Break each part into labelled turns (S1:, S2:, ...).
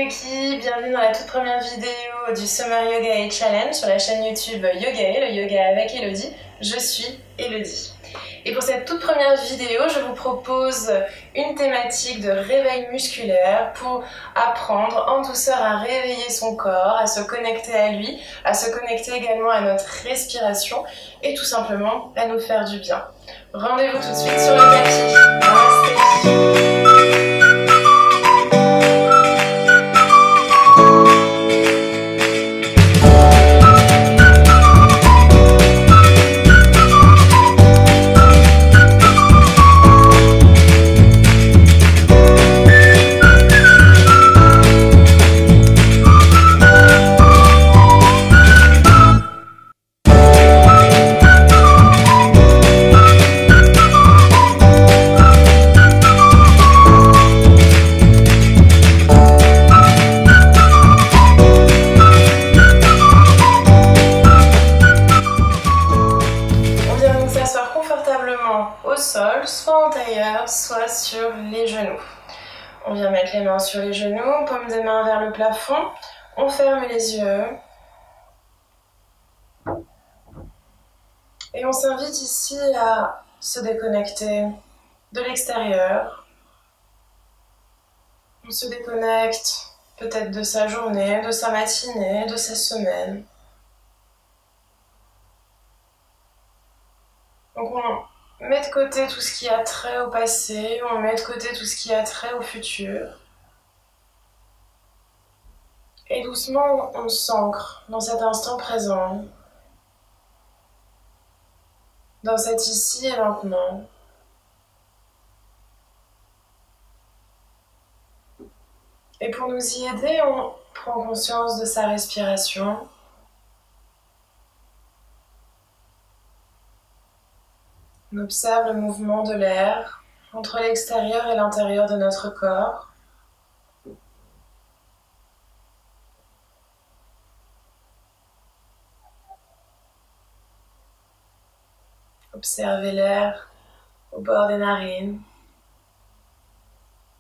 S1: Yuki, bienvenue dans la toute première vidéo du Summer Yoga et Challenge sur la chaîne YouTube Yogae, le yoga avec Elodie. Je suis Elodie. Et pour cette toute première vidéo, je vous propose une thématique de réveil musculaire pour apprendre en douceur à réveiller son corps, à se connecter à lui, à se connecter également à notre respiration et tout simplement à nous faire du bien. Rendez-vous tout de suite sur le tapis. Namasté. Au sol, soit en tailleur, soit sur les genoux. On vient mettre les mains sur les genoux, paume des mains vers le plafond, on ferme les yeux. Et on s'invite ici à se déconnecter de l'extérieur. On se déconnecte peut-être de sa journée, de sa matinée, de sa semaine. Donc on met de côté tout ce qui a trait au passé, on met de côté tout ce qui a trait au futur. Et doucement, on s'ancre dans cet instant présent, dans cet ici et maintenant. Et pour nous y aider, on prend conscience de sa respiration. On observe le mouvement de l'air entre l'extérieur et l'intérieur de notre corps. Observez l'air au bord des narines.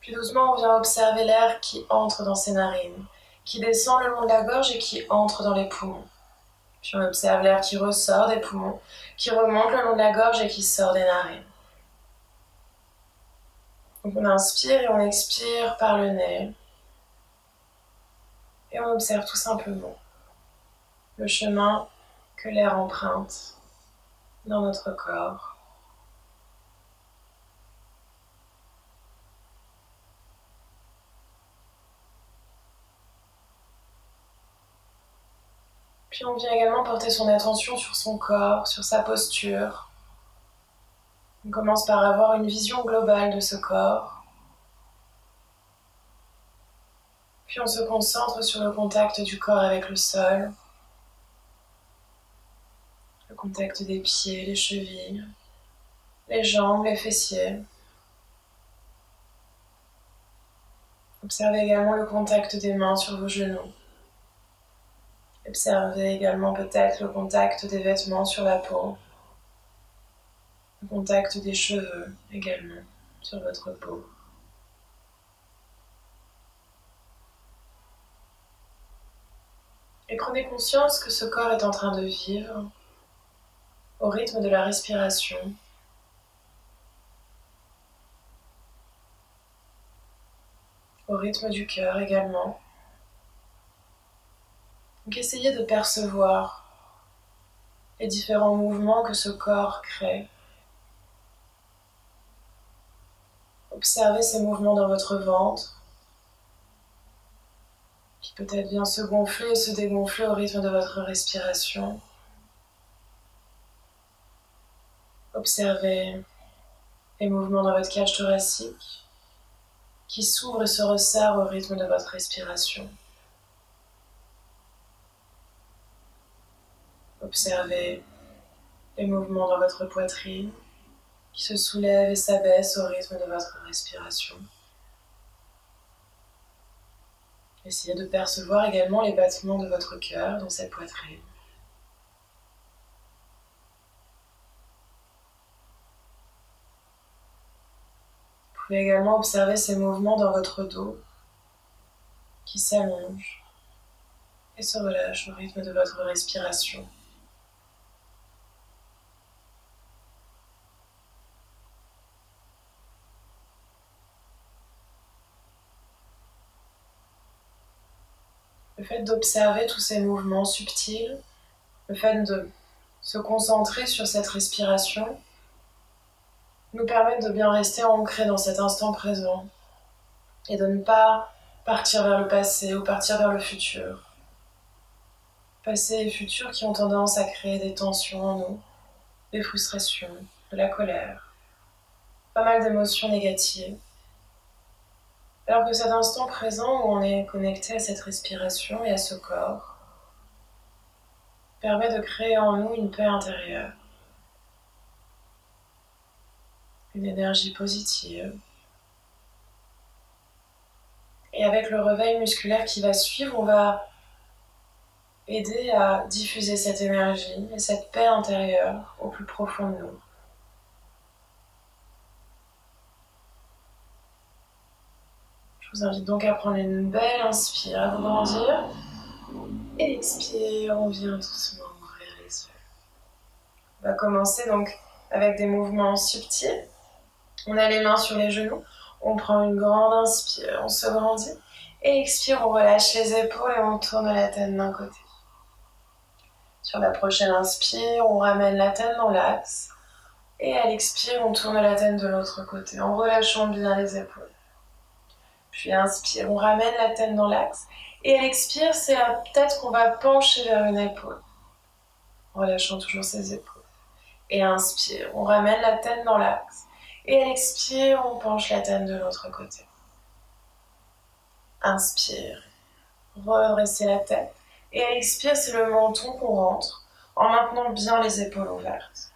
S1: Puis doucement, on vient observer l'air qui entre dans ses narines, qui descend le long de la gorge et qui entre dans les poumons. Puis on observe l'air qui ressort des poumons, qui remonte le long de la gorge et qui sort des narines. Donc on inspire et on expire par le nez. Et on observe tout simplement le chemin que l'air emprunte dans notre corps. Puis on vient également porter son attention sur son corps, sur sa posture. On commence par avoir une vision globale de ce corps. Puis on se concentre sur le contact du corps avec le sol, le contact des pieds, les chevilles, les jambes, les fessiers. Observez également le contact des mains sur vos genoux. Observez également peut-être le contact des vêtements sur la peau, le contact des cheveux également sur votre peau. Et prenez conscience que ce corps est en train de vivre au rythme de la respiration. Au rythme du cœur également. Donc essayez de percevoir les différents mouvements que ce corps crée. Observez ces mouvements dans votre ventre, qui peut-être vient se gonfler et se dégonfler au rythme de votre respiration. Observez les mouvements dans votre cage thoracique, qui s'ouvre et se resserre au rythme de votre respiration. Observez les mouvements dans votre poitrine qui se soulèvent et s'abaissent au rythme de votre respiration. Essayez de percevoir également les battements de votre cœur dans cette poitrine. Vous pouvez également observer ces mouvements dans votre dos qui s'allonge et se relâche au rythme de votre respiration. Le fait d'observer tous ces mouvements subtils, le fait de se concentrer sur cette respiration, nous permet de bien rester ancrés dans cet instant présent et de ne pas partir vers le passé ou partir vers le futur. Passé et futur qui ont tendance à créer des tensions en nous, des frustrations, de la colère, pas mal d'émotions négatives. Alors que cet instant présent où on est connecté à cette respiration et à ce corps permet de créer en nous une paix intérieure, une énergie positive. Et avec le réveil musculaire qui va suivre, on va aider à diffuser cette énergie et cette paix intérieure au plus profond de nous. Je vous invite donc à prendre une belle inspire, à vous grandir. Et expire, on vient doucement ouvrir les yeux. On va commencer donc avec des mouvements subtils. On a les mains sur les genoux, on prend une grande inspire, on se grandit. Et expire, on relâche les épaules et on tourne la tête d'un côté. Sur la prochaine inspire, on ramène la tête dans l'axe. Et à l'expire, on tourne la tête de l'autre côté en relâchant bien les épaules. Puis inspire, on ramène la tête dans l'axe. Et à l'expire, c'est la tête qu'on va pencher vers une épaule. En relâchant toujours ses épaules. Et inspire, on ramène la tête dans l'axe. Et à l'expire, on penche la tête de l'autre côté. Inspire, redressez la tête. Et à l'expire, c'est le menton qu'on rentre en maintenant bien les épaules ouvertes.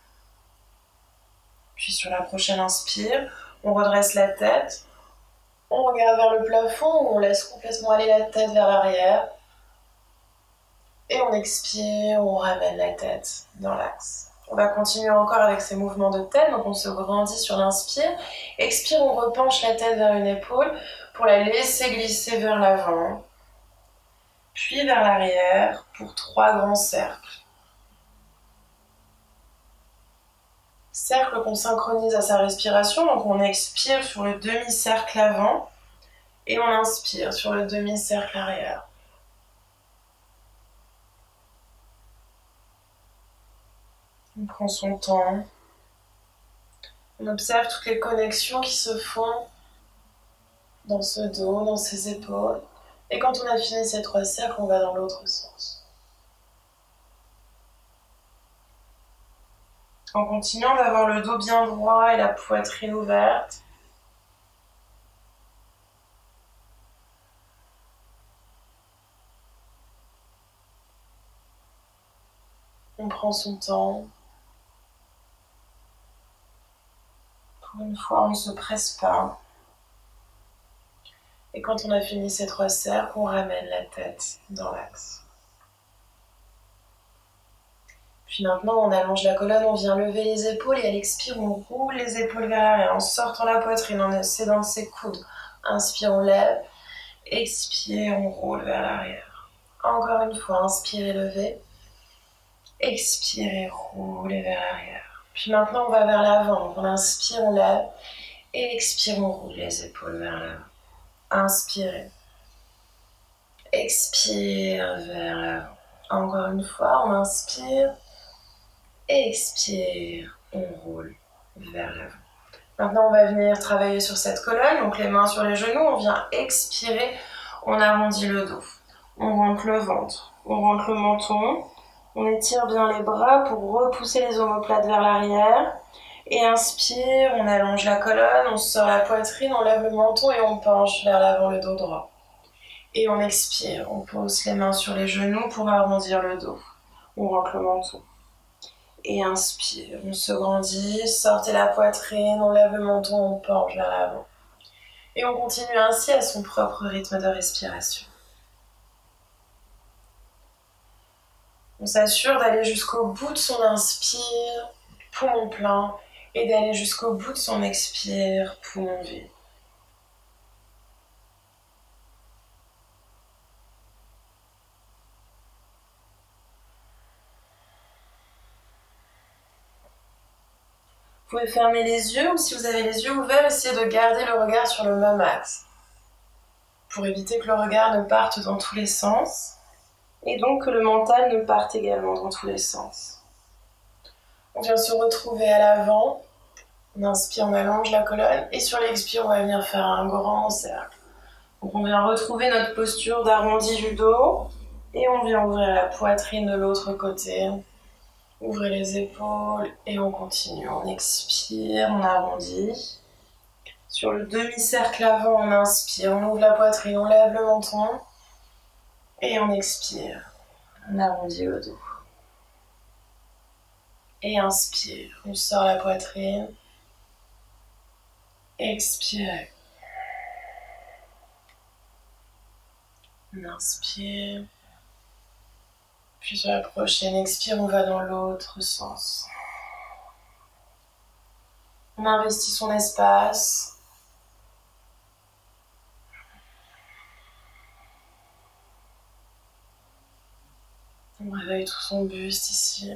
S1: Puis sur la prochaine inspire, on redresse la tête. On regarde vers le plafond ou on laisse complètement aller la tête vers l'arrière. Et on expire, on ramène la tête dans l'axe. On va continuer encore avec ces mouvements de tête, donc on se grandit sur l'inspire. Expire, on repenche la tête vers une épaule pour la laisser glisser vers l'avant. Puis vers l'arrière pour 3 grands cercles. Cercle qu'on synchronise à sa respiration, donc on expire sur le demi-cercle avant et on inspire sur le demi-cercle arrière. On prend son temps, on observe toutes les connexions qui se font dans ce dos, dans ses épaules. Et quand on a fini ces 3 cercles, on va dans l'autre sens. En continuant d'avoir le dos bien droit et la poitrine ouverte. On prend son temps. Pour une fois, on ne se presse pas. Et quand on a fini ces 3 cercles, on ramène la tête dans l'axe. Puis maintenant, on allonge la colonne, on vient lever les épaules et à l'expire, on roule les épaules vers l'arrière en sortant la poitrine, en s'aidant ses coudes. Inspire, on lève. Expire, on roule vers l'arrière. Encore une fois, inspire et levez. Expire et roule vers l'arrière. Puis maintenant, on va vers l'avant. On inspire, on lève. Et expire, on roule les épaules vers l'avant. Inspirez. Expire vers l'avant. Encore une fois, on inspire. Expire, on roule vers l'avant. Maintenant, on va venir travailler sur cette colonne. Donc les mains sur les genoux, on vient expirer. On arrondit le dos. On rentre le ventre. On rentre le menton. On étire bien les bras pour repousser les omoplates vers l'arrière. Et inspire, on allonge la colonne, on sort la poitrine, on lève le menton et on penche vers l'avant le dos droit. Et on expire, on pose les mains sur les genoux pour arrondir le dos. On rentre le menton. Et inspire, on se grandit, sortez la poitrine, on lève le menton, on penche vers l'avant. Et on continue ainsi à son propre rythme de respiration. On s'assure d'aller jusqu'au bout de son inspire, poumon plein, et d'aller jusqu'au bout de son expire, poumon vide. Vous pouvez fermer les yeux ou si vous avez les yeux ouverts, essayez de garder le regard sur le même axe pour éviter que le regard ne parte dans tous les sens et donc que le mental ne parte également dans tous les sens. On vient se retrouver à l'avant, on inspire, on allonge la colonne et sur l'expire, on va venir faire un grand cercle. Donc on vient retrouver notre posture d'arrondi du dos et on vient ouvrir la poitrine de l'autre côté. Ouvrez les épaules et on continue. On expire, on arrondit. Sur le demi-cercle avant, on inspire, on ouvre la poitrine, on lève le menton. Et on expire, on arrondit le dos. Et inspire, on sort la poitrine. Expirez. On inspire. Puis sur la prochaine expire, on va dans l'autre sens. On investit son espace. On réveille tout son buste ici.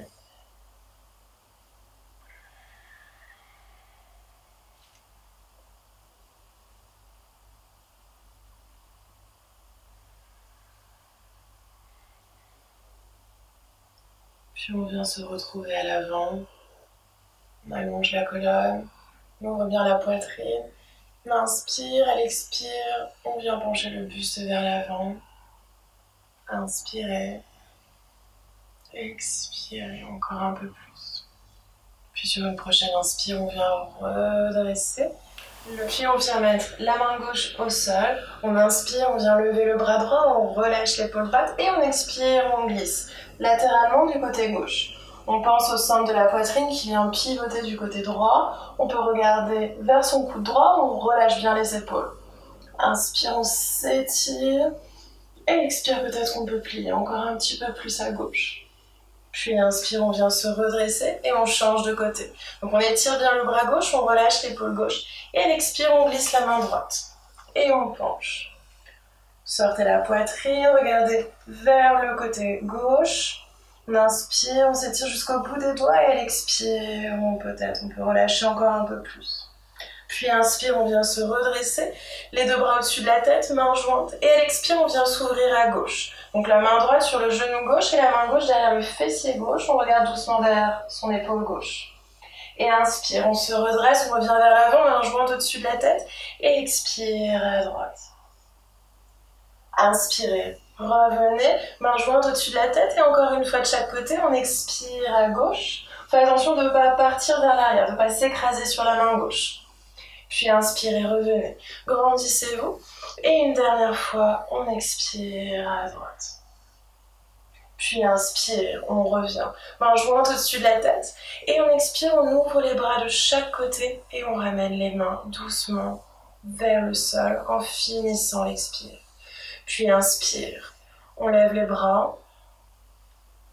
S1: Puis on vient se retrouver à l'avant. On allonge la colonne. On ouvre bien la poitrine. On inspire, à l'expire, on vient pencher le buste vers l'avant. Inspirez. Expirez encore un peu plus. Puis sur une prochaine inspire, on vient redresser. Puis on vient mettre la main gauche au sol. On inspire, on vient lever le bras droit, on relâche l'épaule droite et on expire, on glisse latéralement du côté gauche. On pense au centre de la poitrine qui vient pivoter du côté droit. On peut regarder vers son coude droit, on relâche bien les épaules. Inspire, on s'étire. Et expire, peut-être qu'on peut plier encore un petit peu plus à gauche. Puis inspire, on vient se redresser et on change de côté. Donc on étire bien le bras gauche, on relâche l'épaule gauche. Et à l'expire, on glisse la main droite. Et on penche. Sortez la poitrine, regardez vers le côté gauche. On inspire, on s'étire jusqu'au bout des doigts et à l'expire, on peut relâcher encore un peu plus. Puis inspire, on vient se redresser, les deux bras au-dessus de la tête, mains jointes. Et à l'expire, on vient s'ouvrir à gauche. Donc la main droite sur le genou gauche et la main gauche derrière le fessier gauche. On regarde doucement derrière son épaule gauche. Et inspire, on se redresse, on revient vers l'avant, main jointe au-dessus de la tête. Et expire à droite. Inspirez, revenez, main jointe au-dessus de la tête. Et encore une fois de chaque côté, on expire à gauche. Faites attention de ne pas partir vers l'arrière, de ne pas s'écraser sur la main gauche. Puis inspirez, revenez. Grandissez-vous. Et une dernière fois, on expire à droite. Puis inspire, on revient. Main jointe au-dessus de la tête. Et on expire, on ouvre les bras de chaque côté. Et on ramène les mains doucement vers le sol en finissant l'expire. Puis inspire, on lève les bras.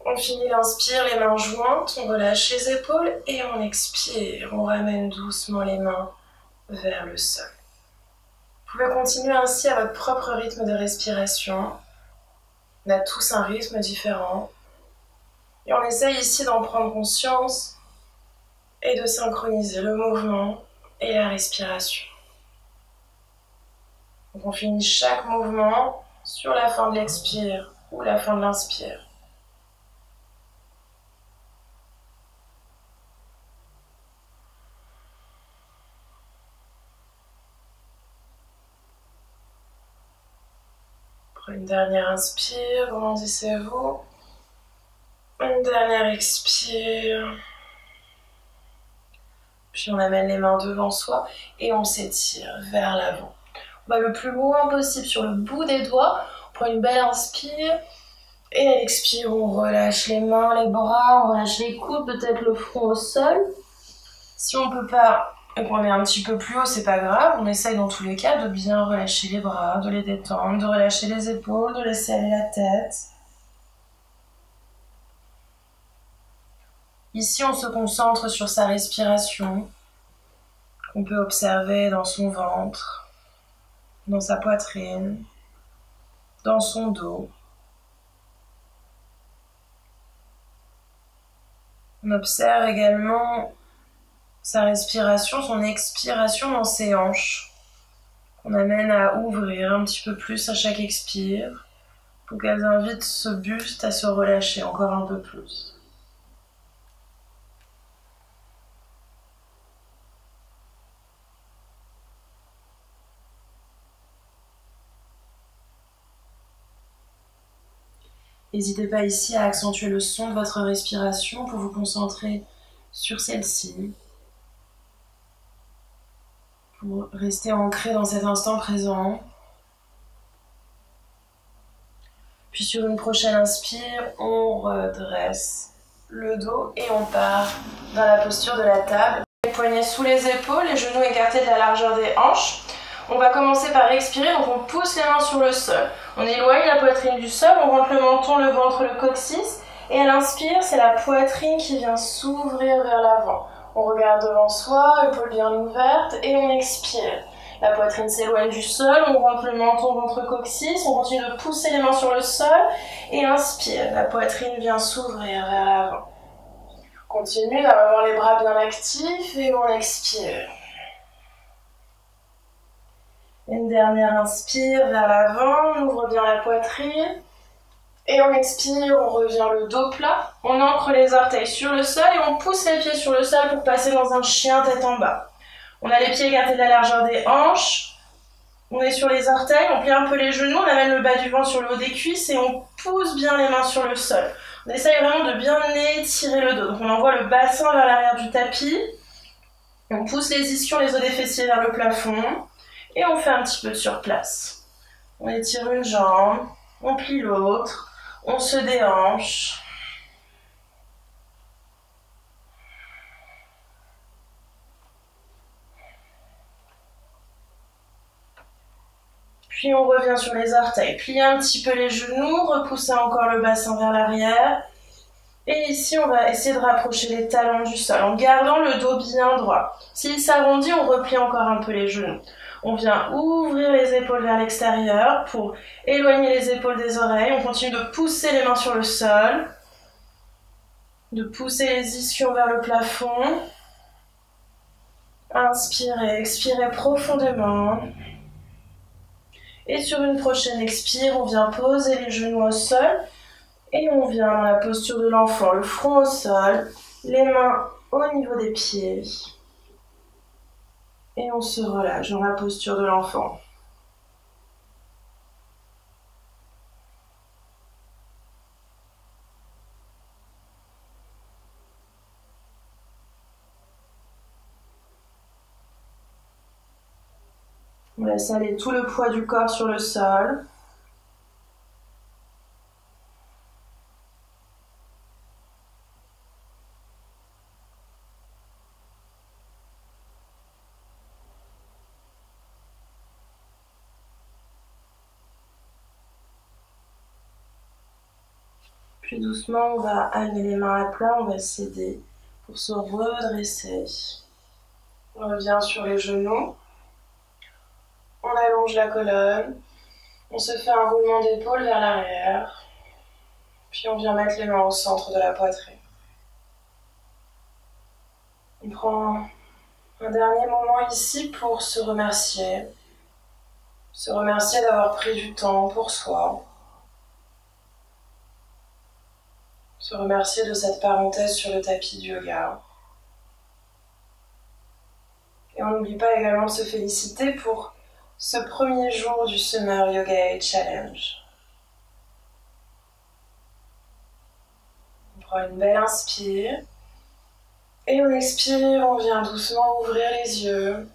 S1: On finit l'inspire, les mains jointes. On relâche les épaules. Et on expire, on ramène doucement les mains vers le sol. Vous pouvez continuer ainsi à votre propre rythme de respiration. On a tous un rythme différent. Et on essaye ici d'en prendre conscience et de synchroniser le mouvement et la respiration. Donc on finit chaque mouvement sur la fin de l'expire ou la fin de l'inspire. Une dernière inspire, grandissez-vous. Une dernière expire. Puis on amène les mains devant soi et on s'étire vers l'avant. On va le plus loin possible sur le bout des doigts. On prend une belle inspire. Et à l'expire, on relâche les mains, les bras, on relâche les coudes, peut-être le front au sol. Si on ne peut pas et qu'on est un petit peu plus haut, c'est pas grave. On essaye dans tous les cas de bien relâcher les bras, de les détendre, de relâcher les épaules, de laisser aller la tête. Ici, on se concentre sur sa respiration, qu'on peut observer dans son ventre, dans sa poitrine, dans son dos. On observe également sa respiration, son expiration dans ses hanches. On amène à ouvrir un petit peu plus à chaque expire pour qu'elles invitent ce buste à se relâcher encore un peu plus. N'hésitez pas ici à accentuer le son de votre respiration pour vous concentrer sur celle-ci, pour rester ancré dans cet instant présent. Puis sur une prochaine inspire, on redresse le dos et on part dans la posture de la table. Les poignets sous les épaules, les genoux écartés de la largeur des hanches. On va commencer par expirer, donc on pousse les mains sur le sol. On éloigne la poitrine du sol, on rentre le menton, le ventre, le coccyx. Et à l'inspire, c'est la poitrine qui vient s'ouvrir vers l'avant. On regarde devant soi, épaules bien ouvertes, et on expire. La poitrine s'éloigne du sol, on rentre le menton, ventre, coccyx. On continue de pousser les mains sur le sol. Et inspire, la poitrine vient s'ouvrir vers l'avant. Continue d'avoir les bras bien actifs et on expire. Une dernière inspire vers l'avant, on ouvre bien la poitrine. Et on expire, on revient le dos plat. On ancre les orteils sur le sol et on pousse les pieds sur le sol pour passer dans un chien tête en bas. On a les pieds écartés de la largeur des hanches. On est sur les orteils, on plie un peu les genoux, on amène le bas du ventre sur le haut des cuisses et on pousse bien les mains sur le sol. On essaye vraiment de bien étirer le dos. Donc on envoie le bassin vers l'arrière du tapis. On pousse les ischions, les os des fessiers vers le plafond. Et on fait un petit peu de surplace. On étire une jambe, on plie l'autre, on se déhanche. Puis on revient sur les orteils. Pliez un petit peu les genoux, repoussez encore le bassin vers l'arrière. Et ici, on va essayer de rapprocher les talons du sol en gardant le dos bien droit. S'il s'arrondit, on replie encore un peu les genoux. On vient ouvrir les épaules vers l'extérieur pour éloigner les épaules des oreilles. On continue de pousser les mains sur le sol, de pousser les ischions vers le plafond. Inspirez, expirez profondément. Et sur une prochaine expire, on vient poser les genoux au sol et on vient dans la posture de l'enfant, le front au sol, les mains au niveau des pieds. Et on se relâche dans la posture de l'enfant. On laisse aller tout le poids du corps sur le sol. Puis doucement, on va amener les mains à plat, on va s'aider pour se redresser. On revient sur les genoux. On allonge la colonne. On se fait un roulement d'épaule vers l'arrière. Puis on vient mettre les mains au centre de la poitrine. On prend un dernier moment ici pour se remercier. Se remercier d'avoir pris du temps pour soi. Se remercier de cette parenthèse sur le tapis du yoga. Et on n'oublie pas également de se féliciter pour ce premier jour du Summer Yoga Challenge. On prend une belle inspire. Et on expire, on vient doucement ouvrir les yeux.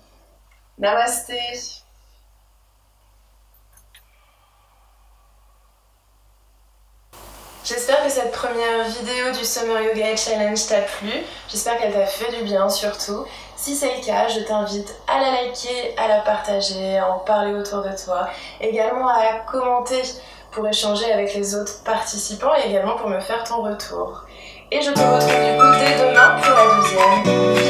S1: Namasté. J'espère que cette première vidéo du Summer Yoga Challenge t'a plu. J'espère qu'elle t'a fait du bien surtout. Si c'est le cas, je t'invite à la liker, à la partager, à en parler autour de toi. Également à commenter pour échanger avec les autres participants et également pour me faire ton retour. Et je te retrouve du coup dès demain pour la 12e.